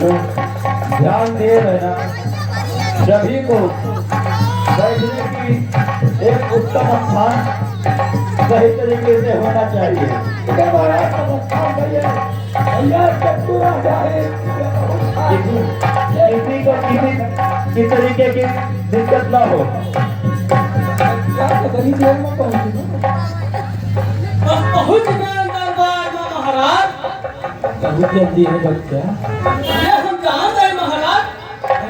तो ध्यान दिए रहना, सभी को बैठने की एक उत्तम स्थान सही तरीके से होना चाहिए। किसी को किसी तरीके की दिक्कत ना हो। महाराज बहुत जल्दी है बच्चा। ये हम कहाँ गए महाराज?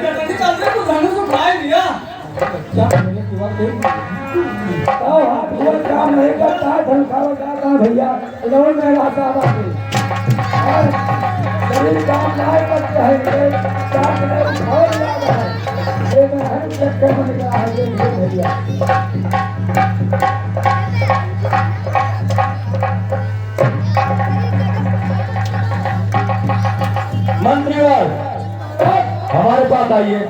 ये चलते तो धनुष उठाए लिया। बच्चा मेरे की बात नहीं। काम नहीं करता धनखावा जाता भैया इधर में रहता बाकी शरीर काम नहीं करते हैं काम नहीं और ज्यादा है ये मैं हर चक्कर में निकला है ये भैया मंत्रीवर हमारे पास आइए।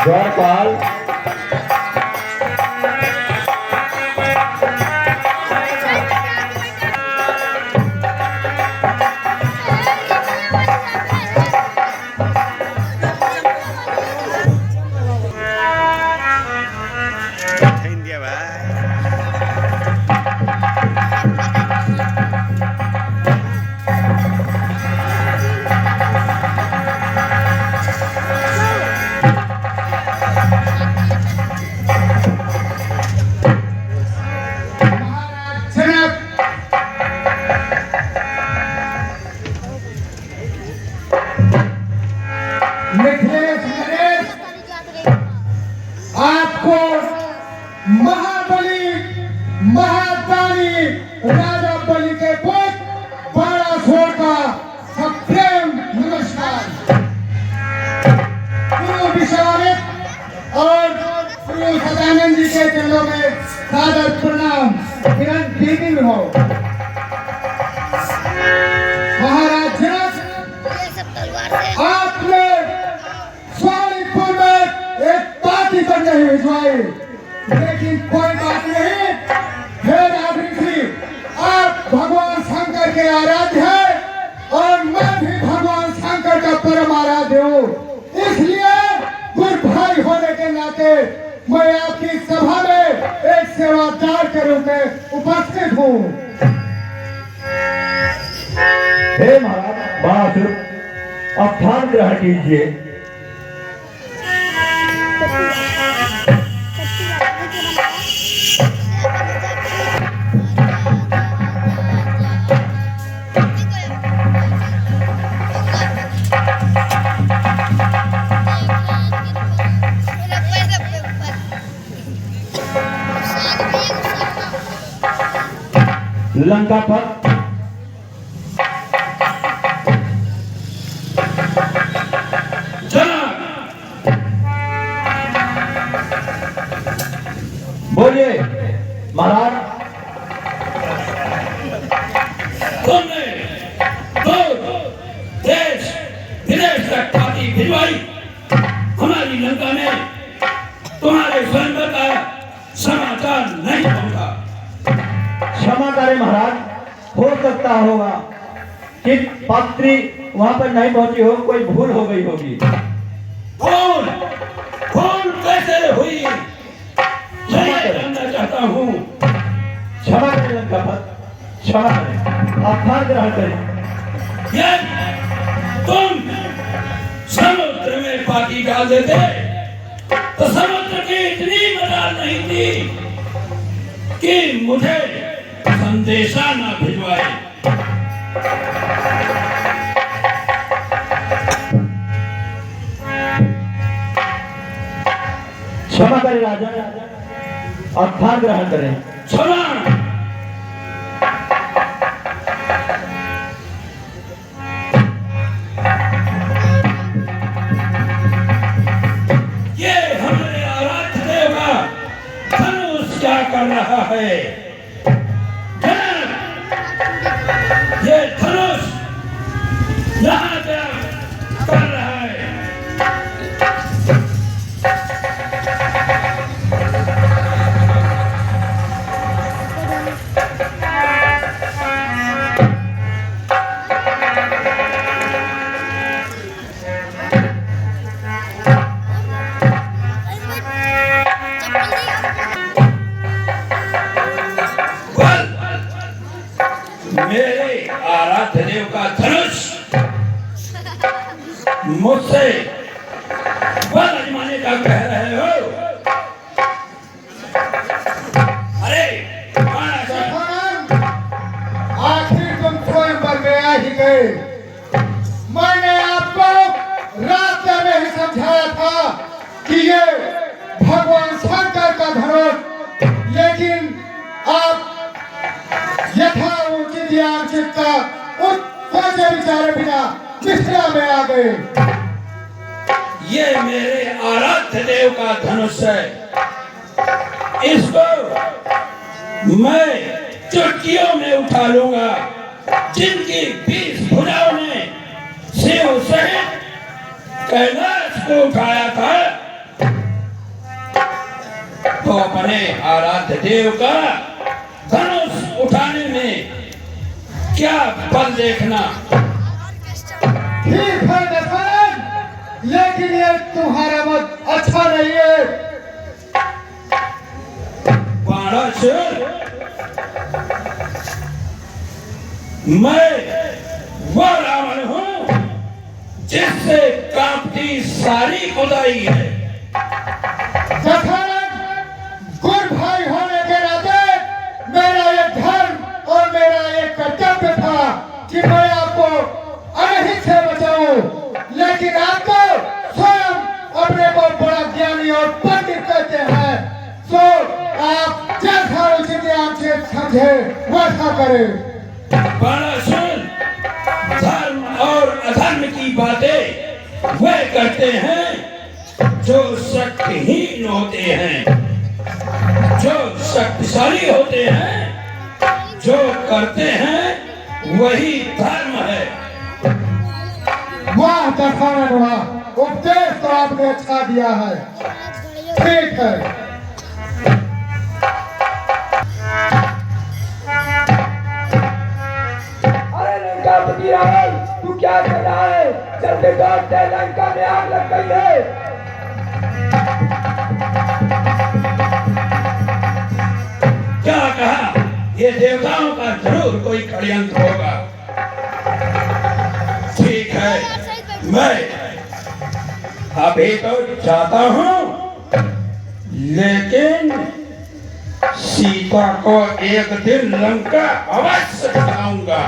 द्वारपाल आपको महाबली महादानी राजा बलि के पुत्र बाणासुर का सप्रेम नमस्कार। गुरु विश्वामित्र और गुरु सदानंद जी के चरणों में सादर प्रणाम किरण दीदी हो। महाराज आपने स्वामीपुर में एक पार्टी करने भिजवाई, लेकिन कोई बात नहीं। हे राजऋषि, आप भगवान शंकर के आराध्य हैं और मैं भी भगवान शंकर का परम आराध्य हूँ। इसलिए गुरु भाई होने के नाते मैं आपकी सभा में एक सेवादार के रूप में उपस्थित हूँ। हे महाराज बाणासुर आप ध्यान ग्रहण कीजिए। लंका पर बोलिए महाराज था। क्षमा करें महाराज, हो सकता होगा कि पात्री वहां पर नहीं पहुंची हो, कोई भूल हो गई होगी। भूल भूल कैसे हुई मैं जानना चाहता हूँ। क्षमा करें लंकापत, क्षमा करें, आभार ग्रहण करें। तुम समुद्र में पानी डाल देते तो समुद्र की इतनी मजाल नहीं थी कि मुझे संदेशा ना भिजवाए। क्षमा करें राजा, आभार ग्रहण करें। क्षमा कर रहा है। ये धनुष यहाँ कर रहा है। मेरे आराध्य देव का धनुष मुझसे बल आजमाने का कह रहे हो। अरे आखिर तुम स्वयंवर में आ ही गए। मैंने आपको रास्ते में ही समझाया था कि ये भगवान शंकर का धनुष, लेकिन आप यथा उचित ज्ञान चित्ता उस सोचे विचारे बिना मिश्रा में आ गए। ये मेरे आराध्य देव का धनुष है। इसको मैं चुटकियों में उठा लूंगा। जिनकी 20 भुजाओं ने शिव सहित कैलाश को उठाया था, तो अपने आराध्य देव का धनुष उठाने में क्या बल देखना। ठीक है दशरथ, लेकिन ये तुम्हारा मत अच्छा नहीं है। बाणासुर, मैं वो रावण हूँ जिससे कांपती सारी खुदाई है। दशरथ, गुरु भाई होने के नाते मेरा ये धर्म और मेरा ये कर्तव्य था कि मैं आपको अनहित से बचाऊं, लेकिन आप तो स्वयं अपने को बड़ा ज्ञानी और पंडित कहते हैं। तो आप जैसा उचित ज्ञान से समझे वैसा करें। बाणासुर, धर्म और अधर्म की बातें वे करते हैं जो शक्तिहीन होते हैं। जो शक्तिशाली होते हैं, जो करते हैं वही धर्म है। वाह दशरथ वाह, उपदेश तो आपने अच्छा दिया है। ठीक है। अरे लंकापति रावण, तू क्या कर रहा है? चलते दौड़ते लंका में आग लग गई है। क्या कहा? ये देवताओं का जरूर कोई षड्यंत्र होगा। ठीक है, मैं अभी तो जाता हूँ, लेकिन सीता को एक दिन लंका अवश्य दिखाऊंगा।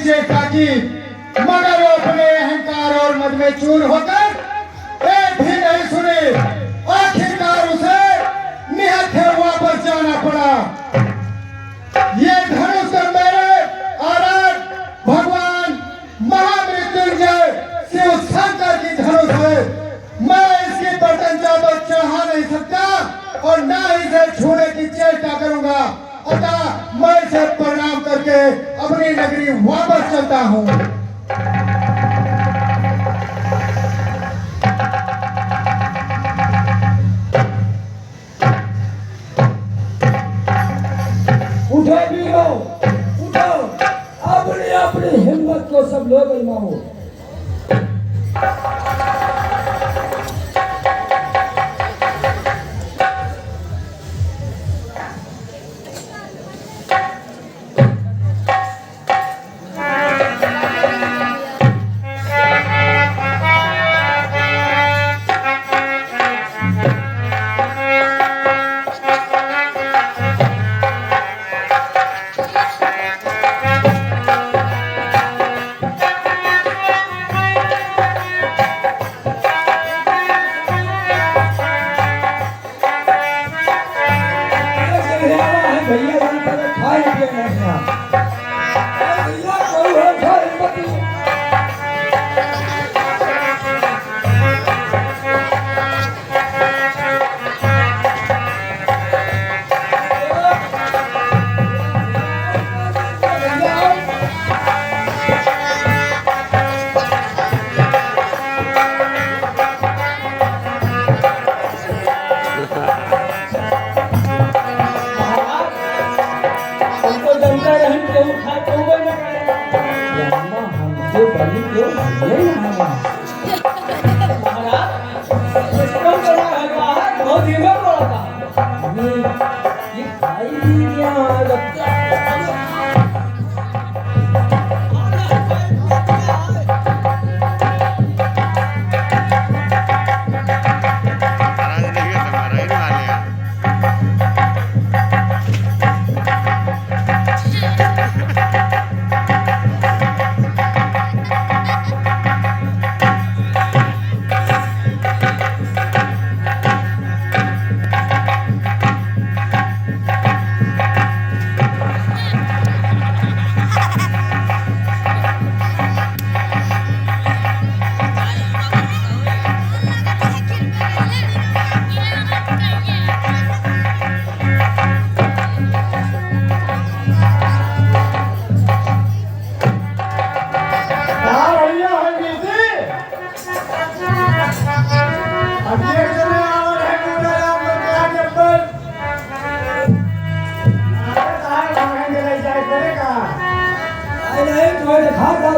चेष्टा की, मगर वो अपने अहंकार और मद में चूर होकर एक भी नहीं सुनी। आखिरकार उसे निहत्थे वापस जाना पड़ा। ये धनुष मेरे आराध्य भगवान महामृत्युंजय शिव और ना इसे छूने की चेष्टा करूंगा। अतः मैं इसे प्रणाम करके अपनी नगरी वापस चलता हूँ। उठो वीरो, उठो, अपनी अपनी हिम्मत को सब लोग आजमाओ। भैया यहाँ पर खाए पिए नहीं हैं। भैया कोई है क्या हिम्मती? हमको जनता रहन के उठा तो वो न करे। अम्मा हमसे बड़ी क्यों भैया यहाँ महाराज इसको बड़ा है बाहर बहुत हिम्मत बड़ा था। हमें ये खाई भी क्या लगता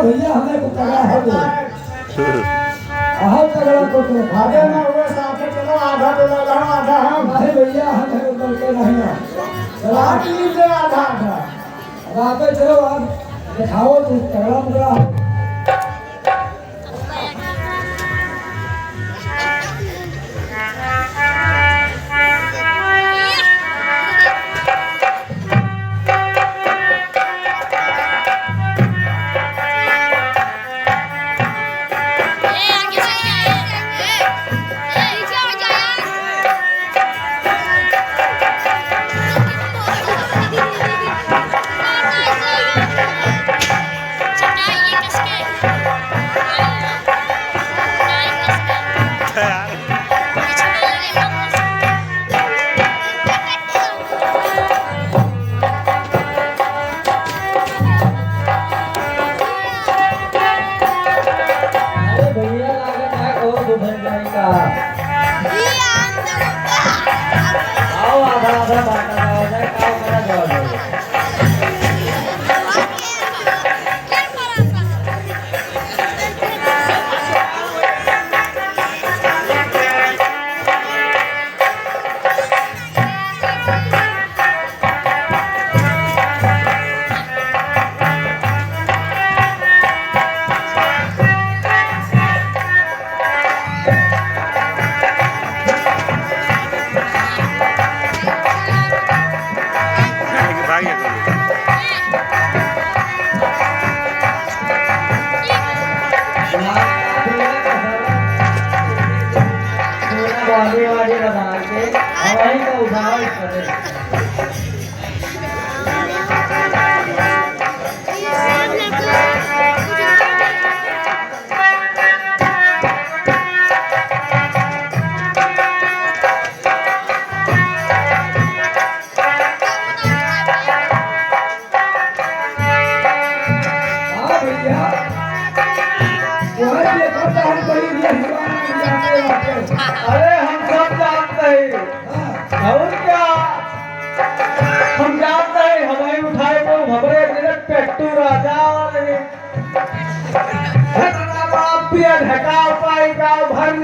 भैया हमें को तगड़ा है वो आहत तगड़ा को तो आगे ना हुए साथ चलो, आधा तो लगा आधा हम। नहीं भैया हमें को बोलते नहीं है। रात से आधा आधा रात में चलो आप दिखाओ तो तगड़ा मुगड़ा है। आओ आधा आधा बांटा जाओ जाए काम करा जाओ। वाली वाली बना के हवाई का उठाव करे।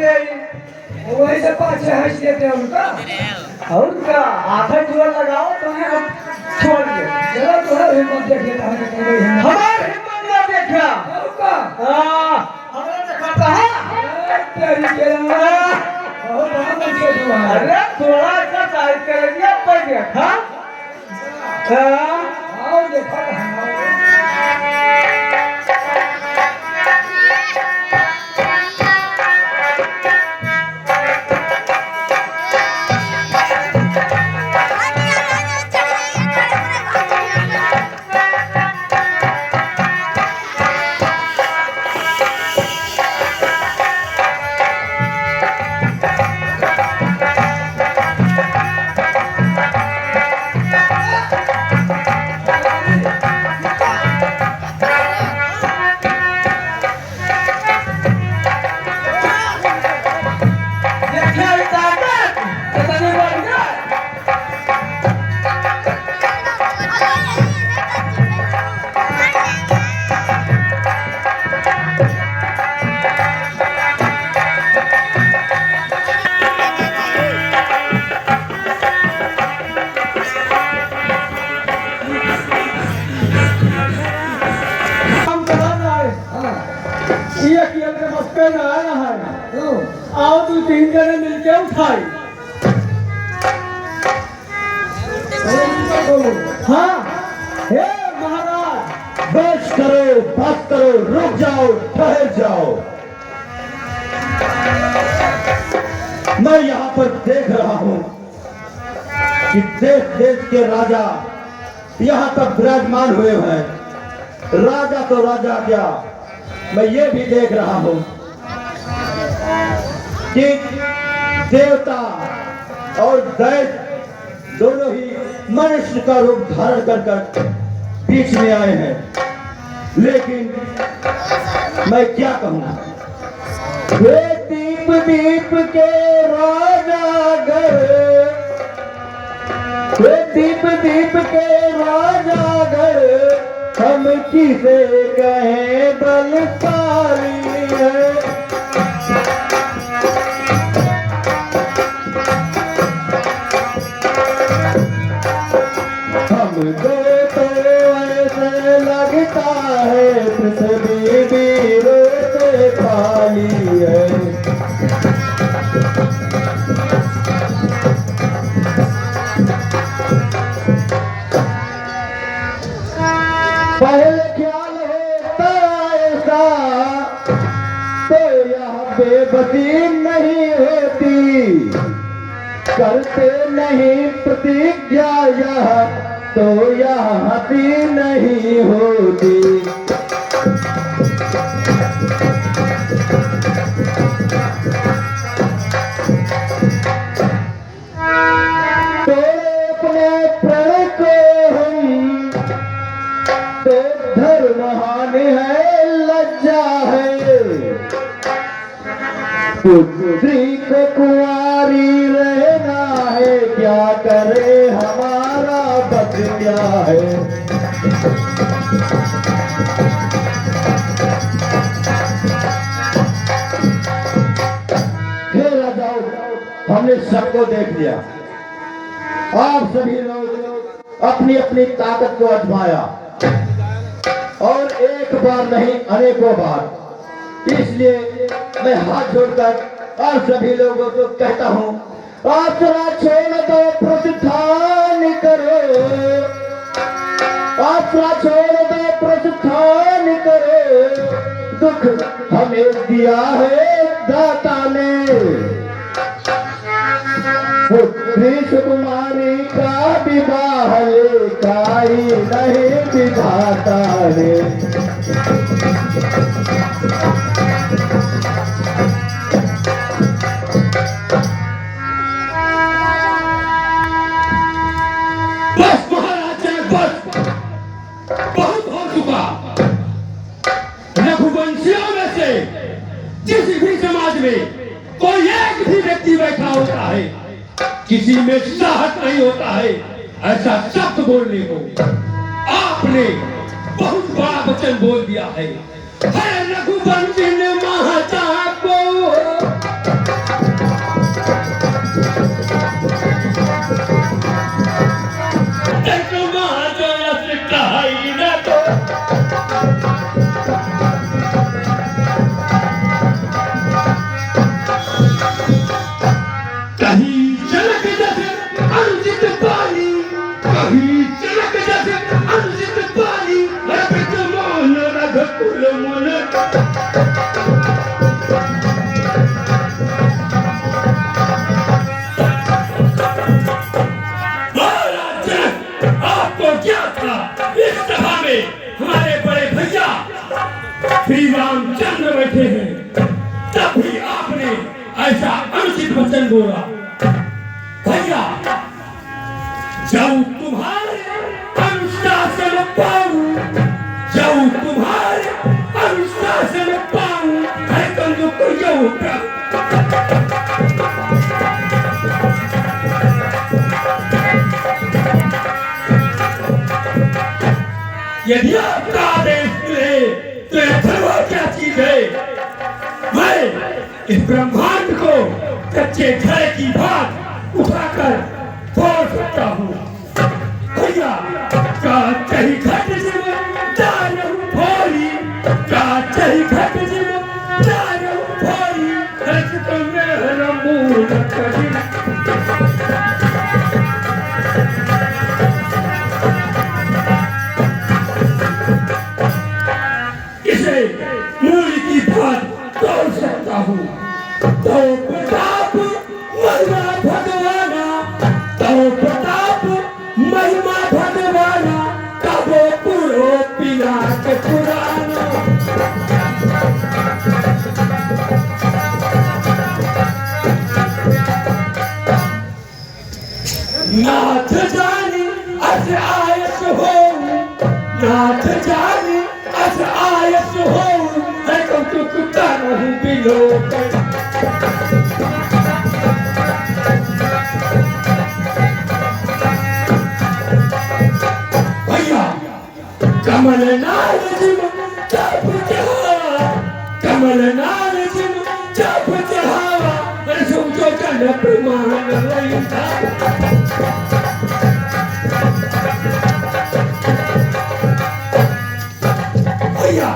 गई। वही से पाछे हंस देते हैं उनका। और क्या आधा जोर लगाओ तो है अब छोड़ दे। चलो तुम्हारा हिम्मत देखिए कहाँ तक गई है। हमारे हिम्मत ना देखा। और का? हमारा दिखाता है। तेरी के बहुत बहुत अच्छे तुम्हारे। अरे थोड़ा सा टाइट कर दिया पर देखा। आओ देखा आओ तू 3 जने मिलके उठाई। हाँ हे महाराज बस करो रुक जाओ ठहर जाओ। मैं यहाँ पर देख रहा हूँ कि देश देश के राजा यहाँ तक विराजमान हुए हैं। राजा तो राजा क्या, मैं ये भी देख रहा हूँ कि देवता और दैत्य दोनों ही मनुष्य का रूप धारण कर बीच में आए हैं। लेकिन मैं क्या कहूँ, वे दीप दीप के राजा गए, वे दीप दीप के राजा गए, हम किसे कहें बलशाली है। हमको तो ऐसे लगता है पृथ्वी वीरों से खाली है। पहले ख्याल होता ऐसा तो यहाँ बेबसी नहीं होती, करते नहीं प्रतिज्ञा यह तो यह हंसी नहीं होती। तोड़े अपने प्रण को हम तो धर्म हानि है, लज्जा है। पुत्री को कुंवारी रहना है, क्या करे हमारा बच क्या है। हे राजाओं, हमने सबको देख लिया। आप सभी लोग अपनी अपनी ताकत को आजमाया और एक बार नहीं अनेकों बार। इसलिए मैं हाथ जोड़कर आप सभी लोगों को कहता हूँ, आसरा छोड़ दो प्रस्थान करो, आसरा छोड़ दो प्रस्थान करो। दुख हमें दिया है दाता ने, पुत्री सुकुमारी का विवाह लेकाई नहीं विधाता ने। बस महाराज बस, बहुत हो चुका। रघुवंशियों में से किसी भी समाज में कोई एक भी व्यक्ति बैठा होता है, किसी में साहस नहीं होता है ऐसा शब्द बोलने को। आपने बहुत बड़ा वचन बोल दिया है, रघुवंशी ने महता को ऐसा अनुचित वचन बोला। भैया जब तुम्हारे अनुशासन पाऊं, जब तुम्हारे अनुशासन पाऊं, है कंजू को यदि आपका आदेश मिले तो यह धर्म क्या चीज है? मैं इस ब्रह्मांड को कच्चे घर की बात उठाकर फोड़ सकता हूँ। भैया चाहे घट जिम दारू फोड़ी, चाहे घट जिम दारू फोड़ी, तो मेरा मुंह इसे मूली की बात तोड़ सकता हूँ। तो प्रताप महिमा भगवाना, तो प्रताप महिमा भगवाना, तबो पुरो पिनाक पुराना। नाथ जानी अस आयस हो, नाथ जानी अस आयस हो, मैं तो कुत्ता रहूं बिलो। भैया कमल नाल जिम चप चढ़ावा, कमल नाल जिम चप चढ़ावा, मैं समझो चल प्रमाण लईता। भैया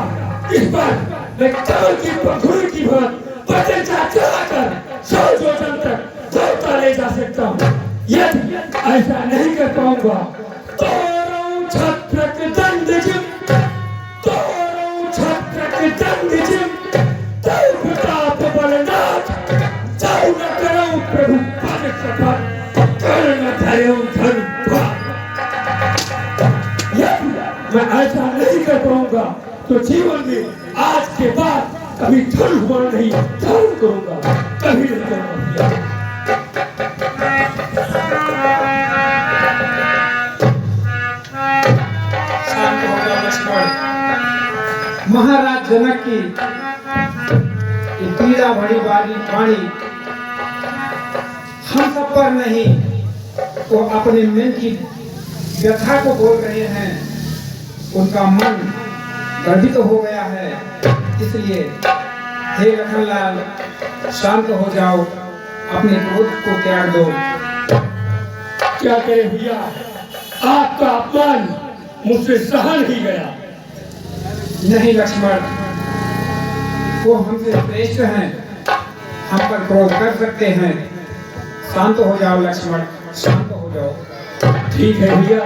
इस बार मैं कमल की पंखुड़ी की बात बचेचा चलाकर 100 योजन तक दौड़ता ले जा सकता हूँ। यदि ऐसा नहीं कर पाऊंगा तो छत्रक दंड जिम, तोरो छत्रक दंड जिम, तौ प्रताप बलनाथ, तौ न करो प्रभु पद सफल, कर न धरो धन भाग। यदि मैं ऐसा नहीं कर पाऊंगा तो जीवन में आज के बाद कभी धन हुआ नहीं, धन करूंगा, कभी नहीं करूंगा। शांत हो जाओ लक्ष्मण। महाराज जनक की ये पीड़ा भरी वाणी हम सब पर नहीं, वो अपने मन की व्यथा को बोल रहे हैं। उनका मन गर्वित हो गया है, इसलिए हे लखनलाल शांत हो जाओ, अपने क्रोध को त्याग दो। क्या करे भैया, आपका अपमान मुझसे सहा नहीं गया। नहीं लक्ष्मण, वो हमसे श्रेष्ठ हैं, हम पर क्रोध कर सकते हैं। शांत हो जाओ लक्ष्मण, शांत हो जाओ। ठीक है भैया।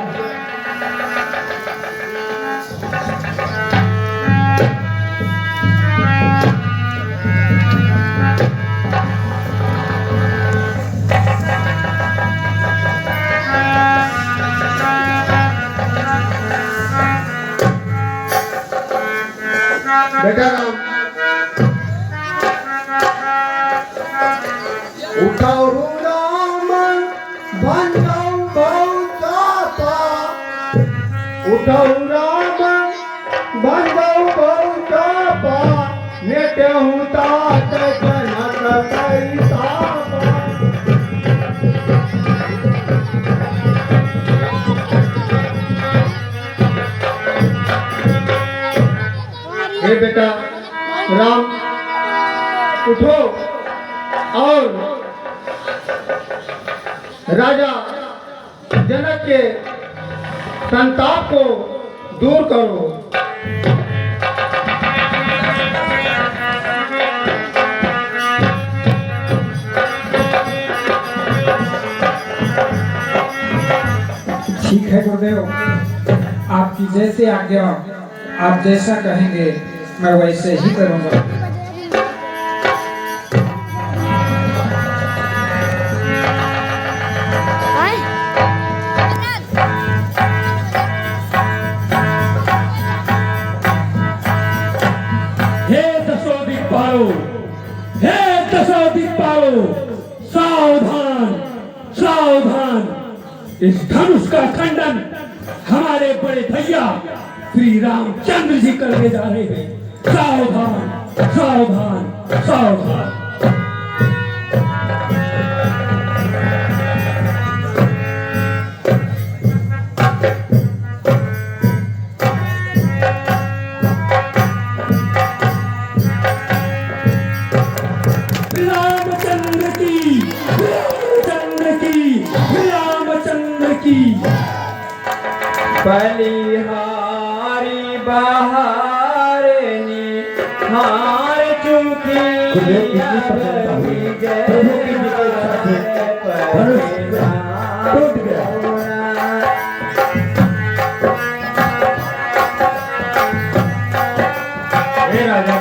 बेटा राम, उठाओ राम बंजाओ बहुचापा, उठाओ राम बंजाओ बहुचापा, नेटे हूँ तात जनक कैतापा। हे बेटा राम, उठो और राजा जनक के संताप को दूर करो। ठीक है गुरुदेव, आपकी जैसे आज्ञा, आप जैसा कहेंगे मैं वैसे ही करूंगा। हे दशोदिक पारो, हे दसो दिक्पालो, सावधान सावधान। इस धनुष का खंडन हमारे बड़े भैया श्री रामचंद्र जी करने जा रहे हैं। सावधान सावधान सावधान। रामचंद्र की, रामचंद्र की, रामचंद्र की। बलिहारी बहारनी हार चुकी गुरुदेव कितनी प्रसन्नता हुई। प्रभु की विजय से धनुष टूट गया। हे राजा,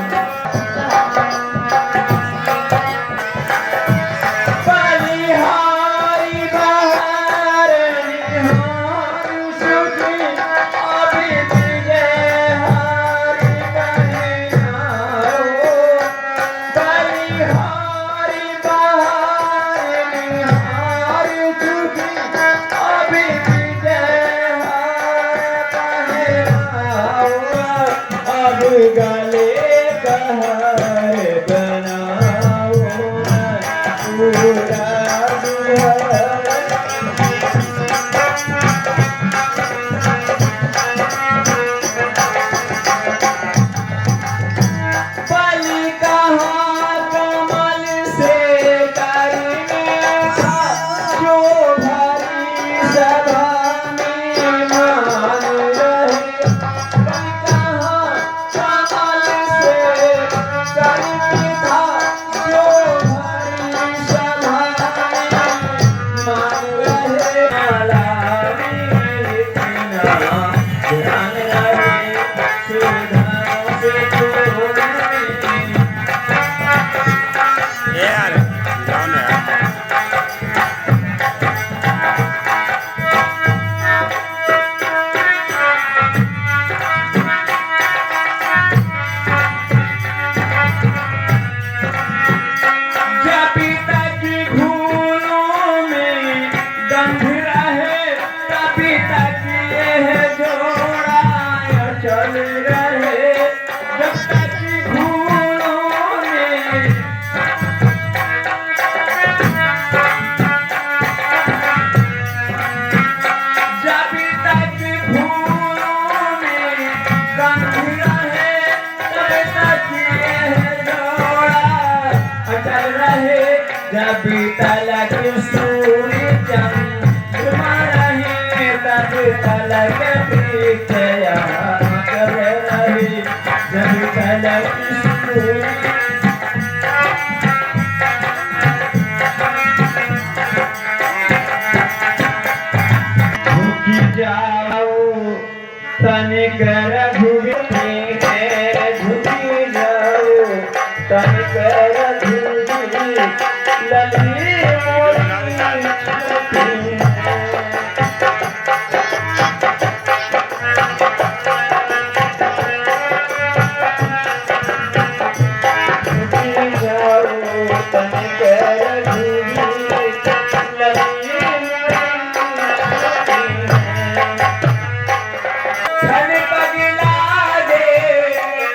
बलिहारी बहारनी हार चुकी अभी विजय हारी बहनाओ। बलिहारी बहारनी हार चुकी अभी विजय हार बहनाओ। अब गले कहर बनाओ पूरा दुहर। बलि कहाँ कमल से करने था जो भरी सभा में मान रहे। बलि कहाँ कमल से करने था जो भरी सभा में मान रहे। लाली इतना ध्यान रहे सुधा से छोड़ने। जब तक भूलों में गंध रहे तभी तक यह जोड़ा चल रहे। जब तक भूलों में जब तक भूलों में गंध रहे तब तक यह जोड़ा अटल रहे। जब तलक सूर्य चंद्रमा रहे तब तलक पीछया कर रहे। जब तलक सूर्य झुकी जाओ तनिक रघुवीर है। झुकी जाओ तनिक रघुवीर लली मोरी झुकी है। झुकी जाओ तनिक रघुवीर लली मोरी झुकी है। धन पगला दे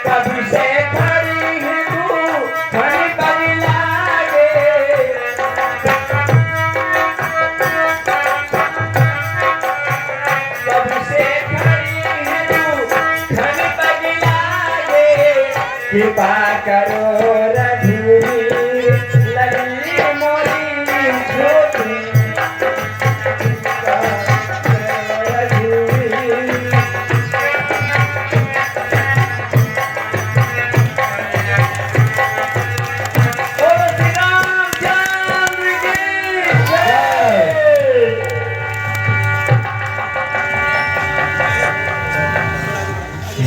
कभी से खड़ी है तू। धन पगला दे कभी से खड़ी है तू। धन पगला दे कृपा करो रघुवीर लली मोरी झोपड़ी।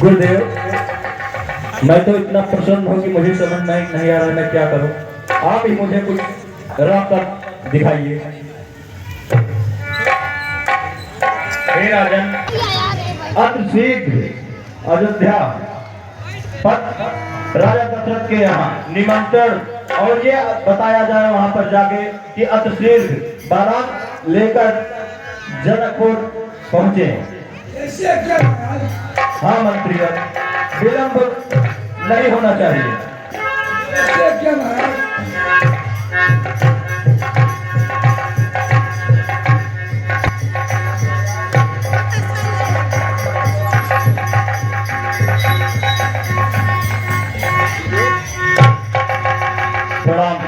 गुरुदेव, मैं तो इतना प्रसन्न हूँ कि मुझे समझ में नहीं आ रहा मैं क्या करूँ। आप ही मुझे कुछ रास्ता दिखाइए। हे राजन, अति शीघ्र अयोध्या पथ राजा दशरथ के यहाँ निमंत्रण और ये बताया जाए वहां पर जाके कि अतिशीघ्र बारात लेकर जनकपुर पहुंचे। ऐसे क्या महाराज? हाँ मंत्रीगण, विलंब नहीं होना चाहिए। ऐसे क्या महाराज? प्रणाम।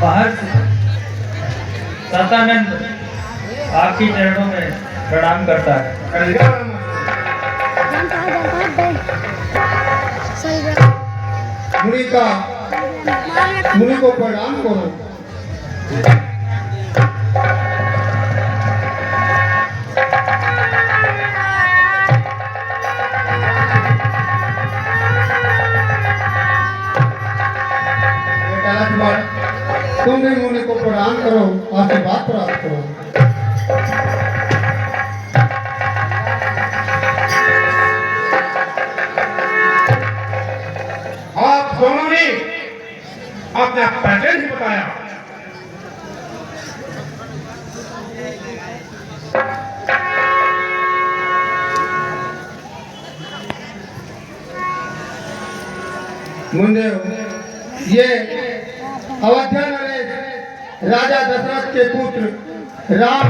महर्षि सतानंद आपके चरणों में प्रणाम करता है। मुनि को प्रणाम करो। बेटा लक्ष्मण, तुम भी मुनि को प्रणाम करो, आशीर्वाद प्राप्त करो। आप दोनों ने अपना पैटर्न ही बताया। मुंदेव, ये अयोध्या नरेश राजा दशरथ के पुत्र राम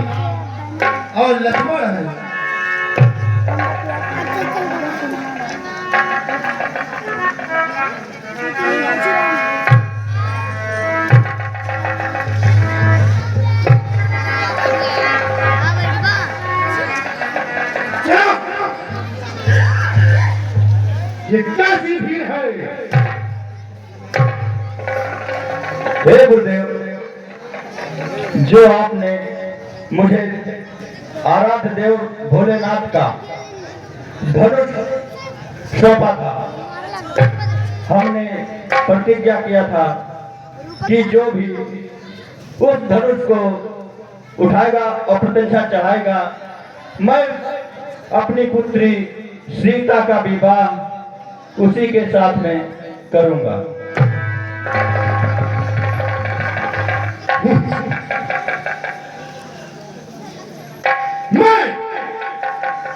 और लक्ष्मण है। क्या? ये कैसी भीड़ है? हे गुरुदेव, जो आपने मुझे आराध्य देव भोलेनाथ का धनुष सौंपा था, हमने प्रतिज्ञा किया था कि जो भी उस धनुष को उठाएगा और प्रतिष्ठा चढ़ाएगा, मैं अपनी पुत्री सीता का विवाह उसी के साथ में करूंगा।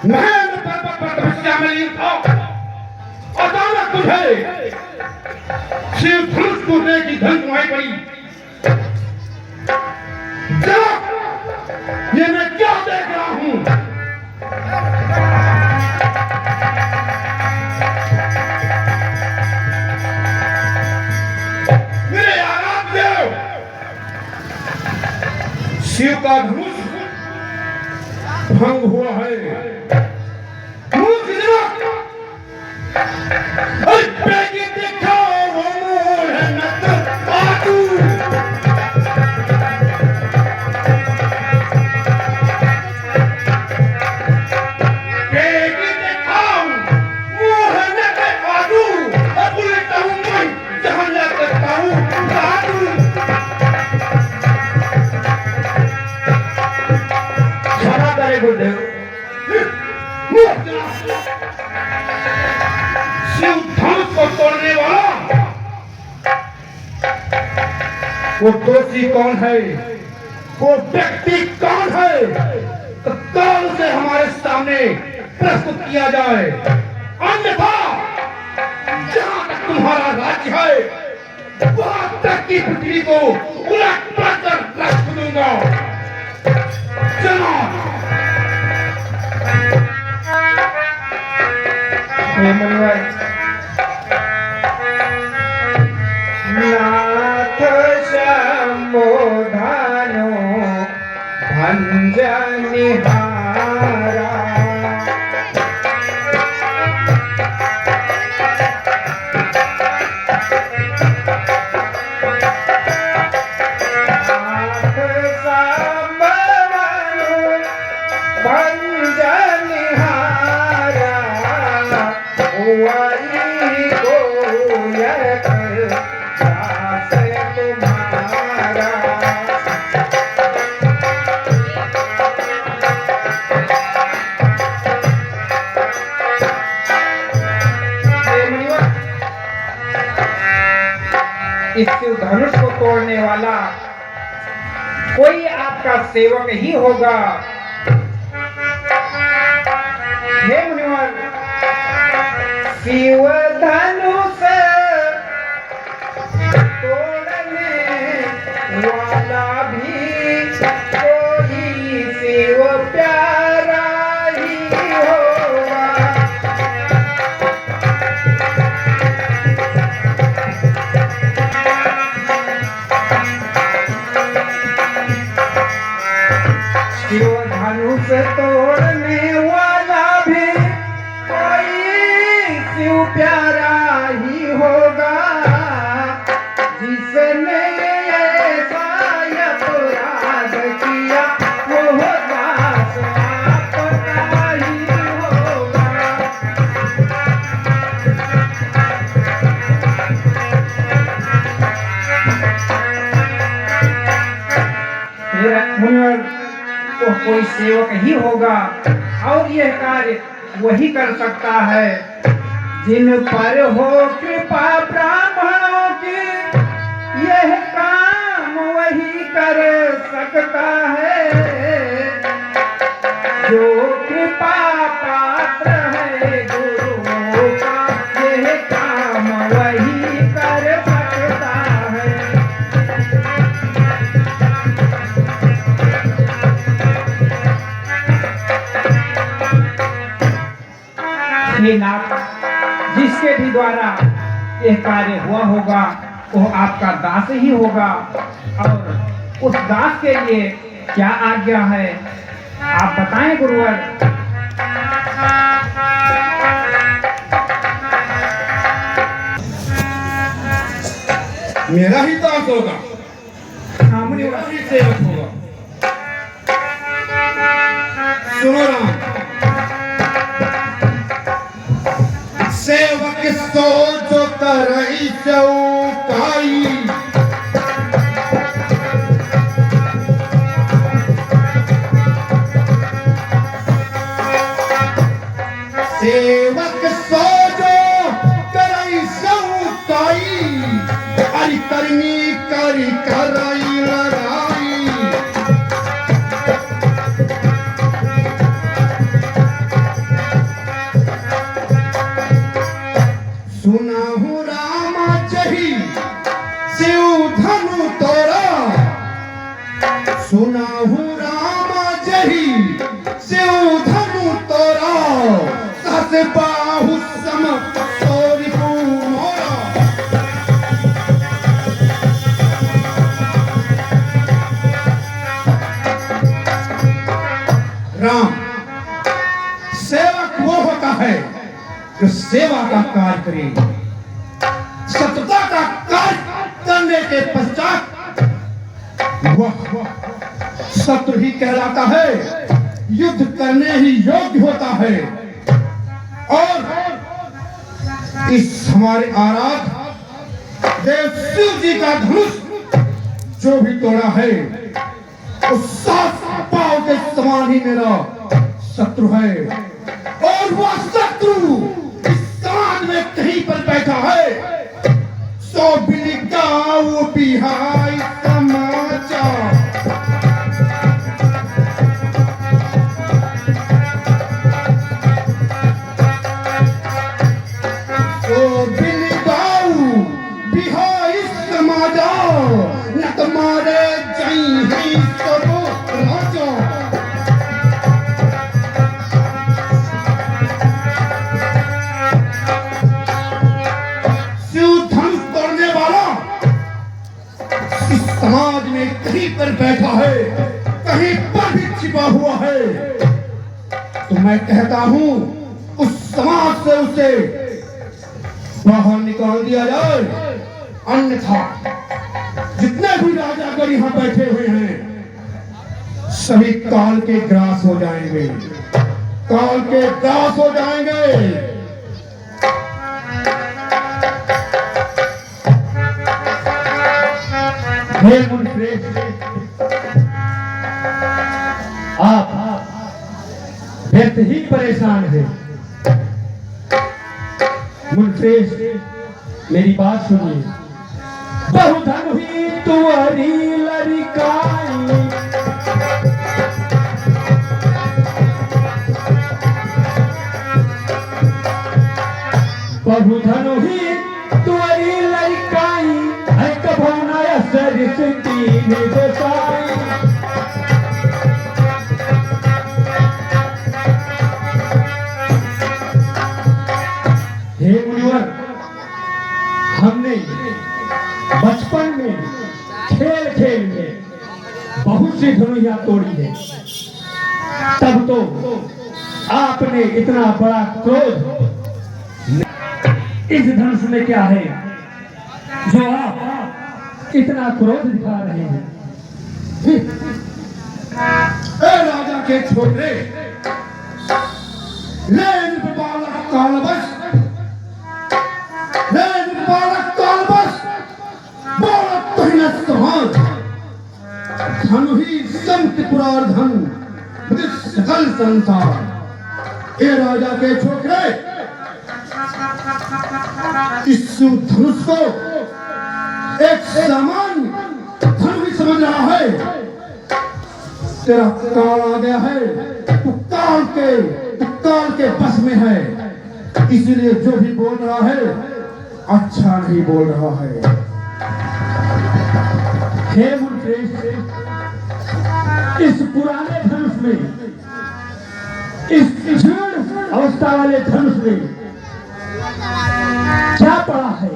मैं तपस्या में लिप्त था। अचानक तुझे शिव धनुष टूटने की धन तुम्हारी पड़ी। ये मैं क्या देख रहा हूं? मेरे आराध्य देव, शिव का धनुष भंग हुआ है। गुरुदेव, शिव धनुष को तोड़ने वाला वो दोषी कौन है? वो व्यक्ति कौन है? तो कौन से हमारे सामने प्रस्तुत किया जाए, अन्यथा जहां तक तुम्हारा राज्य है वहां तक की पृथ्वी को उलट पलट कर रख दूंगा। चलो नाथ शंभोधानो भंजनिहारा। करने वाला कोई आपका सेवक ही होगा। हे मुनिवर, शिव धनुष तोड़ने वाला भी कोई शिव प्यारा ही होगा। शिव धनुष तोड़ने वाला भी कोई शिव प्यारा ही होगा, जिसने ऐसा अपराध किया वो दास आपका ही होगा। मेरा मुनिवर तो कोई सेवक ही होगा और यह कार्य वही कर सकता है जिन पर हो कृपा ब्राह्मणों की। यह काम वही कर सकता है जो कृपा पात्र है गुरुओं का। यह काम वही कर सकता है। हे नाथ, जिसके भी द्वारा यह कार्य हुआ होगा वो आपका दास ही होगा, और उस दास के लिए क्या आज्ञा है आप बताएं गुरुवर। मेरा ही दास होगा, हाँ मुनिवर। मेरा ही सेवक होगा। सुनो राम, सेवक सोच करई चौकाई, सेवक सोचो करई चौकाई, अरि करनी करी करई लड़ाई। सुनाहु रामा जही शिव धनु तोरा, सुनाहु रामा जही शिव धनु तोरा, सस बाहु सम सोरिपु मोरा। राम, सेवक वो होता है जो सेवा का कार्य करे, सतता का कार्य करने के पश्चात वह शत्रु ही कहलाता है, युद्ध करने ही योग्य होता है। और इस हमारे आराध्य देव शिव जी का धनुष जो भी तोड़ा है उस 7 पांव के समान ही मेरा शत्रु है, और वह शत्रु इस समाज में कहीं पर बैठा है। सो बिलिकाऊ बिहाई समाचार, सो बिलिकाऊ बिहाई समाचार, न तुम्हारे जई ही सब राजा। समाज में कहीं पर बैठा है, कहीं पर भी छिपा हुआ है, तो मैं कहता हूं उस समाज से उसे बाहर निकाल दिया जाए, अन्यथा जितने भी राजागण यहाँ बैठे हुए हैं सभी काल के ग्रास हो जाएंगे, काल के ग्रास हो जाएंगे। हे मुनिश्रेष्ठ, आप व्यक्ति ही परेशान है। मुनिश्रेष्ठ, मेरी बात सुनिए। बहुधन हुई तुअरी लड़काई बहु धनुही तुअरी लड़काई है कभो नया सरस्वती ने गोसाई हे मुनिवर, हमने बचपन में खेल खेल में बहुत सी धनुइया तोड़ी है, तब तो आपने इतना बड़ा क्रोध, इस धनुष में क्या है जो आप इतना क्रोध दिखा रहे हैं? ए राजा के छोकरे, ले बालक कालबस, ले बालक कालबस, बालक पहिना समाज, धनु ही संत पुरार धन, सकल संसार। ए राजा के छोकरे, इस धनुष को एक सामान्य धनुष समझ रहा है, तेरा काल आ गया है, तू काल के बस में है, इसलिए जो भी बोल रहा है अच्छा नहीं बोल रहा है। हे मुनिश्रेष्ठ, इस पुराने धनुष में, इस जीर्ण अवस्था वाले धनुष में क्या पड़ा है?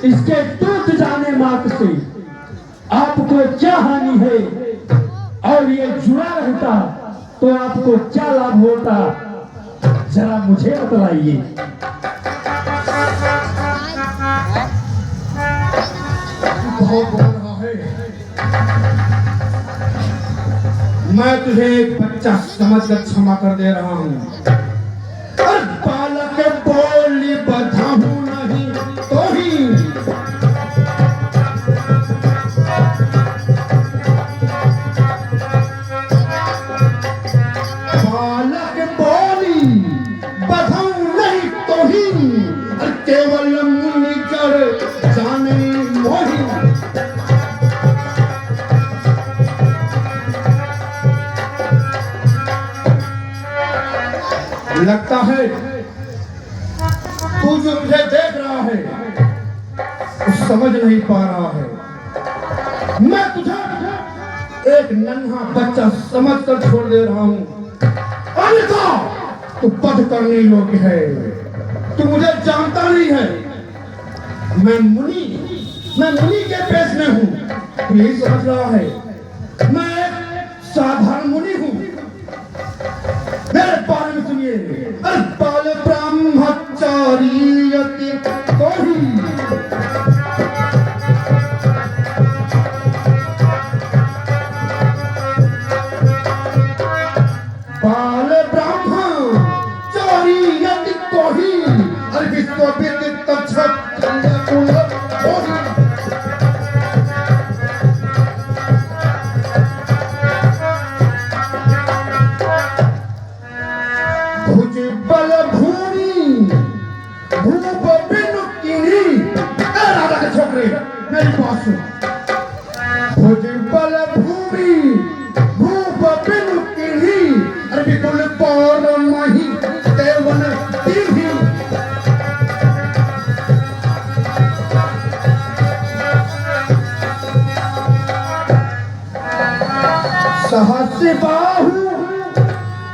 इसके टूट जाने मात्र से आपको क्या हानि है? और ये जुड़ा रहता तो आपको क्या लाभ होता? जरा मुझे बतलाइए। बहुत बोल रहा है, मैं तुझे एक बच्चा समझकर क्षमा कर दे रहा हूँ। बालक बोली बधाहू नहीं तो ही बालक बोली बधाऊ नहीं तो ही केवल मुनि कर जाने मोही। लगता है तू जो मुझे देख रहा है वो समझ नहीं पा रहा है। मैं तुझे एक नन्हा बच्चा समझकर छोड़ दे रहा हूँ, अन्यथा तू पद करने योग्य है। तू मुझे जानता नहीं है, मैं मुनि के पेश में हूँ, तू यही समझ रहा है। मैं एक साधारण मुनि हूँ। मेरे बारे में सुनिए, बाल ब्रह्मचारी यति कोही बाल ब्रह्मचारी यति कोही विश्व विदित क्षत्रिय कुल कोही। बल भूमि भूप बिनु कीनी। राजा के छोकरे मेरी बात सुन। भुज बल भूमि भूप बिनु कीनी विपुल पौर मही देवन दीर्घी। सहस बाहु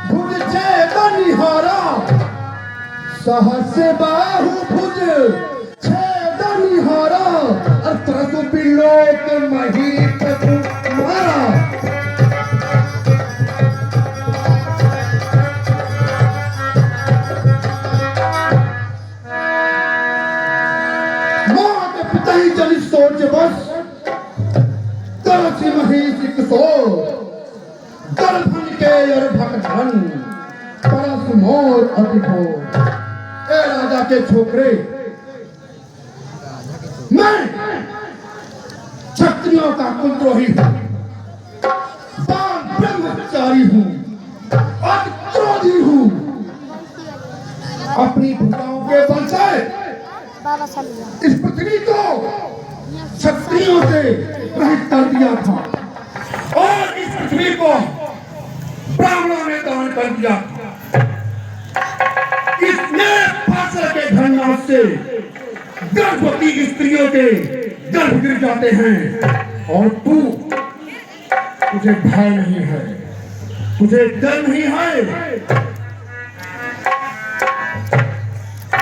भुज छेद निहारा, सहस बाहु भुज छेद निहारा, तरसु बिलोक मही प्रभु मारा। मात पिता ही चली सोच बस, तरसी मही सिख सो, दर्भन के भगधन परस मोर अधिको। ए राजा के छोकरे, मैं क्षत्रियों का कुलद्रोही हूँ, बाल ब्रह्मचारी हूँ, अति क्रोधी हूँ। अपनी भुजाओं के बल से इस पृथ्वी को क्षत्रियों से रहित कर दिया था और इस पृथ्वी को ब्राह्मणों ने दान कर दिया था। इसने फसल के धन्य से गर्भवती स्त्रियों के गर्भ गिर जाते हैं और तुझे भय नहीं है, तुझे डर नहीं है।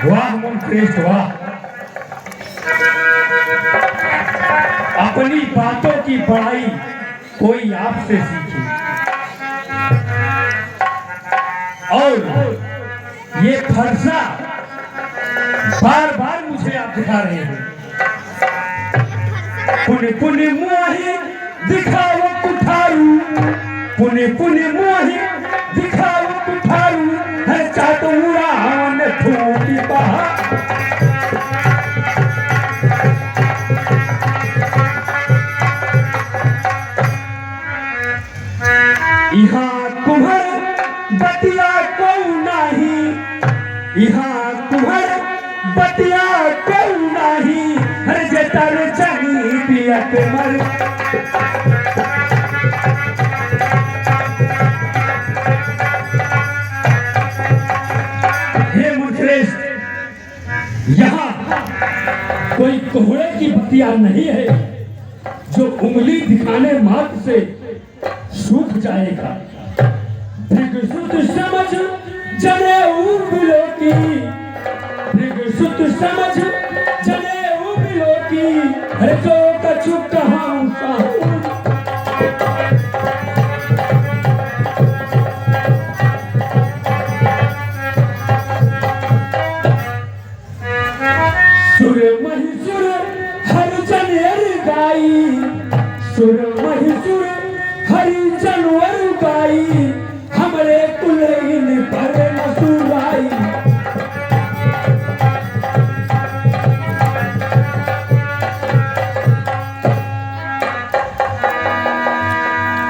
वाह मुनश्रेष्ठ वाह, अपनी बातों की बड़ाई कोई आपसे सीखे और ये फरसा बार बार मुझे आप दिखा रहे हैं। पुण्य पुण्य मोहि दिखाओ कुठारू, पुण्य पुण्य मोहि दिखाओ कुठारू, है चातुरान फूटी बहा। यहाँ तुम्हार बतिया को नहीं, यहाँ तुम्हार बतिया को नहीं, हर जतर चली पियत मर। हे मुनश्रेष्ठ, यहाँ कोई कोहड़े की बतिया नहीं है जो उंगली दिखाने मात्र से सूख जाएगा। भृगुसुत समझ जनेऊ बिलोकी, भृगुसुत समझ जनेऊ बिलोकी, है जो कछु कहाऊं साहू। सुर महिसुर हर जनेर गाई, सुर महिसुर हरि जनवर गाई, हमरे कुलहीन पर न सुराई।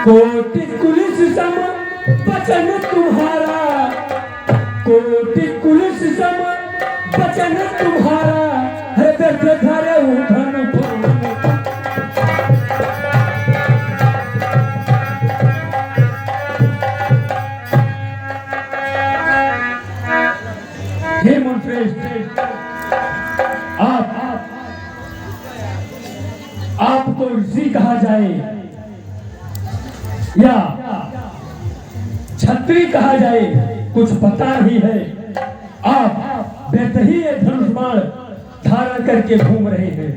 कोटि कुलिस सम बचन तुम्हारा, कोटि कुलिस सम बचन तुम्हारा, है दर्द धरे उठन पान। हे मुनश्रेष्ठ, आप तो ऋषि कहा जाए या छत्री कहा जाए, कुछ पता नहीं है। आप वैसे ही ये धनुष बाण धारण करके घूम रहे हैं।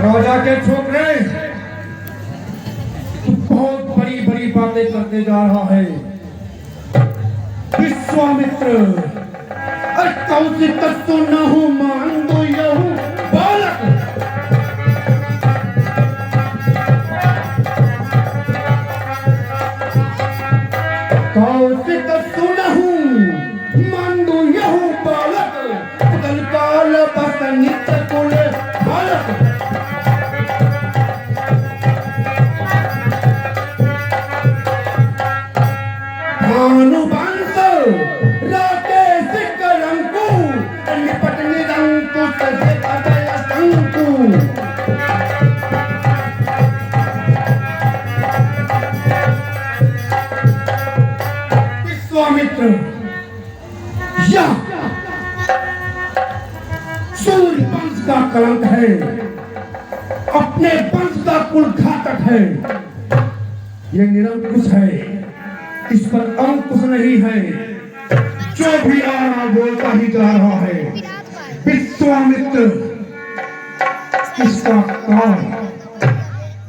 राजा के छोकरे, तू बहुत बड़ी बड़ी बातें करते जा रहा है। विश्वामित्र, अरे कौशिक तो न हूं मान दो यहूं बालक। कौशिक तो न हूं मान दो यहूं बालक, कल काल बस नित्य कुल बालक। भानुवंश राकेश करंकु, निपट निरंकुश से अजय शंकु। विश्वामित्र, यह सूर्य वंश का कलंक है, अपने वंश का कुल घातक है। ये निरंकुश है, इस पर अंकुश नहीं है, जो भी आ रहा बोलता ही जा रहा है। विश्वामित्र,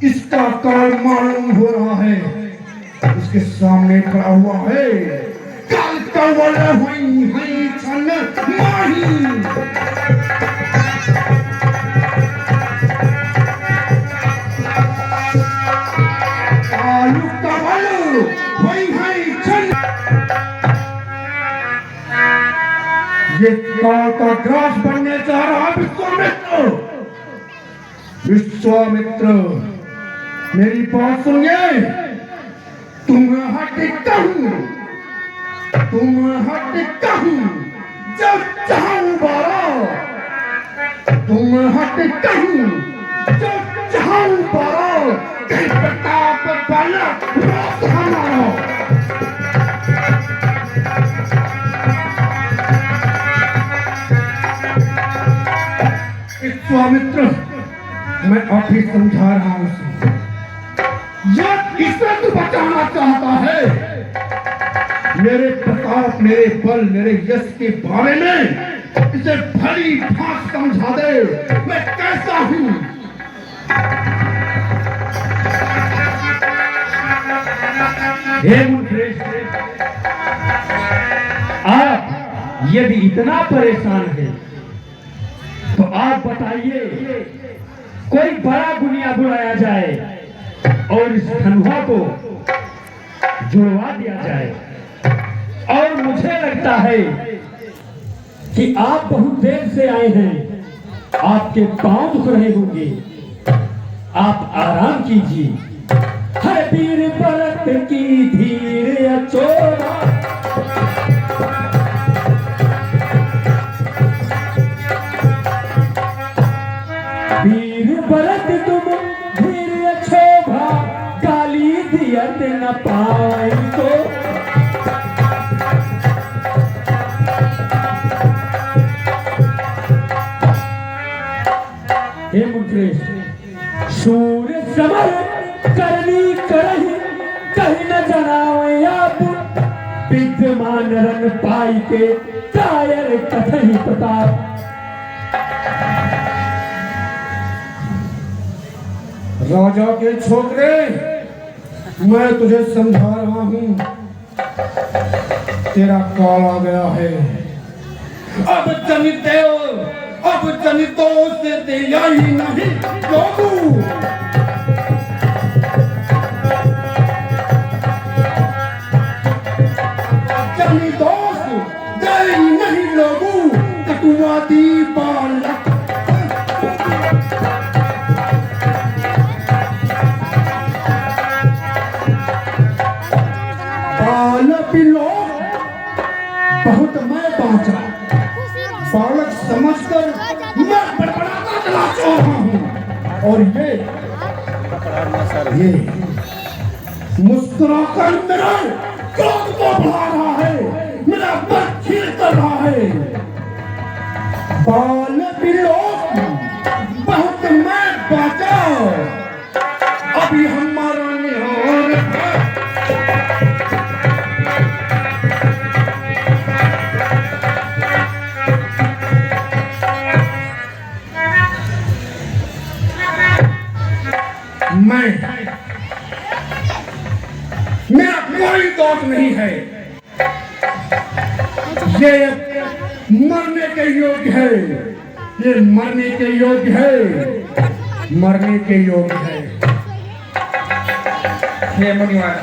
इसका काल मालूम हो रहा है, उसके सामने खड़ा हुआ है। काल कवल हुई हुई छन माही, कालू कवल हुई हुई छन। ये काल का ग्रास बनने जा रहा विश्वामित्र। विश्वामित्र, मेरी बात सुनिए। तुम हट कहूं, तुम हट कहूं, जब चाहूं बारा। तुम हट कहूं, जो चाहूं पारो, प्रताप बल रोक हमारो। विश्वामित्र, मैं आप ही समझा रहा हूं उसे। यह इसे तू बचाना चाहता है। मेरे प्रताप, मेरे बल, मेरे यश के बारे में इसे भली भांति समझा दे मैं कैसा हूं। हे मुनिश्रेष्ठ, आप यदि इतना परेशान हैं तो आप बताइए, कोई बड़ा गुनिया बुलाया जाए और इस धनुहा को जुड़वा दिया जाए। और मुझे लगता है कि आप बहुत देर से आए हैं, आपके पांव दुख रहे होंगे, आप आराम कीजिए। हर वीर भरत की धीर अचोरा, वीर भरत तुम धीर अछोभा, गाली दियत न पाए तो। हे मुनिश्रेष्ठ, शूर समर करनी करही, कहीं न जनावे आप, विद्यमान रन पाई के कायर कथई प्रताप। राजा के छोकरे, मैं तुझे समझा रहा हूं, तेरा काल आ गया है। अब जनितों से दिया ही नहीं लोगू। जनितों से दे ही नहीं लोगू, कटुआती बालक। बहुत मैं बांचा, बालक समझकर मैं बड़बड़ाता चला रहा हूँ। और ये मुस्कुराकर मेरा क्रोध को बढ़ा रहा है, मेरा मन खींच कर रहा है। बालक लोग बहुत मैं बांचा, अभी हमारा निहार है। मेरा कोई दोष नहीं है, ये मरने के योग्य है, ये मरने के योग्य है, मरने के योग्य है। हे मुनिवर,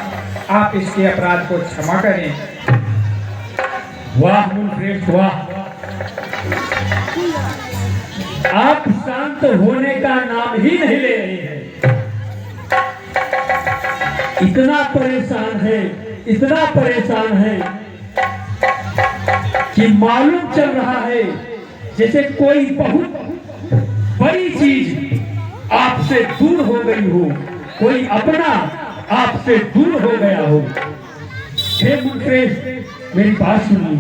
आप इसके अपराध को क्षमा करें। वाह मुनिश्रेष्ठ वाह, आप शांत होने का नाम ही नहीं ले रहे हैं। इतना परेशान है कि मालूम चल रहा है जैसे कोई बहुत बड़ी चीज आपसे दूर हो गई हो, कोई अपना आपसे दूर हो गया हो। हे मुनिश्रेष्ठ, मेरी बात सुनिए।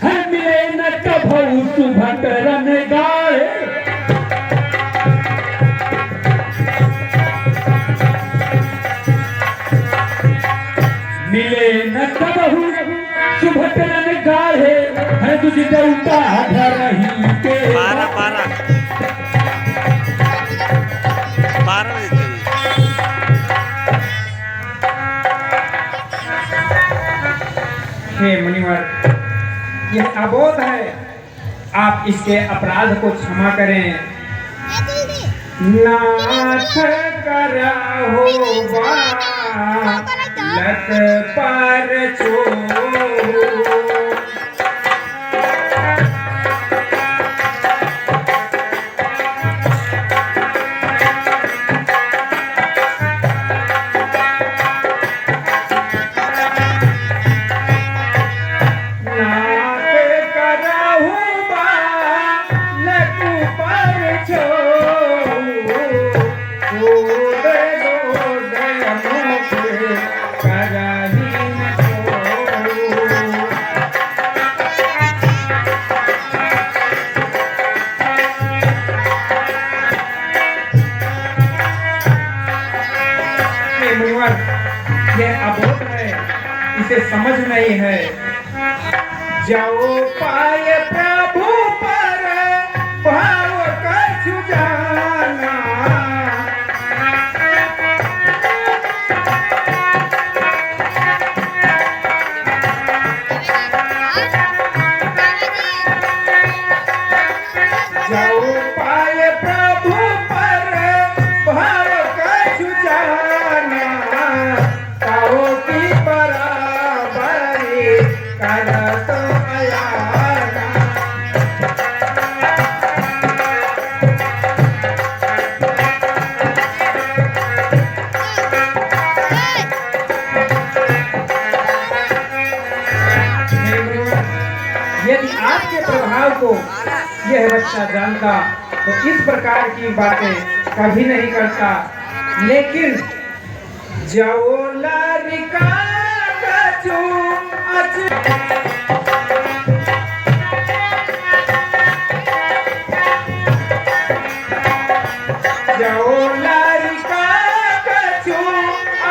है मिले न कभू सुभट रन गाए, मिले न कबहू सुभट रन गाढ़े, है तुझ देवता धरही के। हे मुनिवर, यह अबोध है, आप इसके अपराध को क्षमा करें। नाथ करा होगा लत पर छो। दूध दूध अनोखे करही न छोड़ू। ये मुनिवर, यह अबोध है, इसे समझ नहीं है। जाओ पाए प्रभु पर भाव कछु जाना। जाओ पाए प्रभु पर भाव कछु जाना। पाओ की बराबरी करत अयाना। यदि आपके प्रभाव को यह बच्चा जानता तो इस प्रकार की बातें कभी नहीं करता। लेकिन जाओ लारिका कछु जाओ लारिका कछु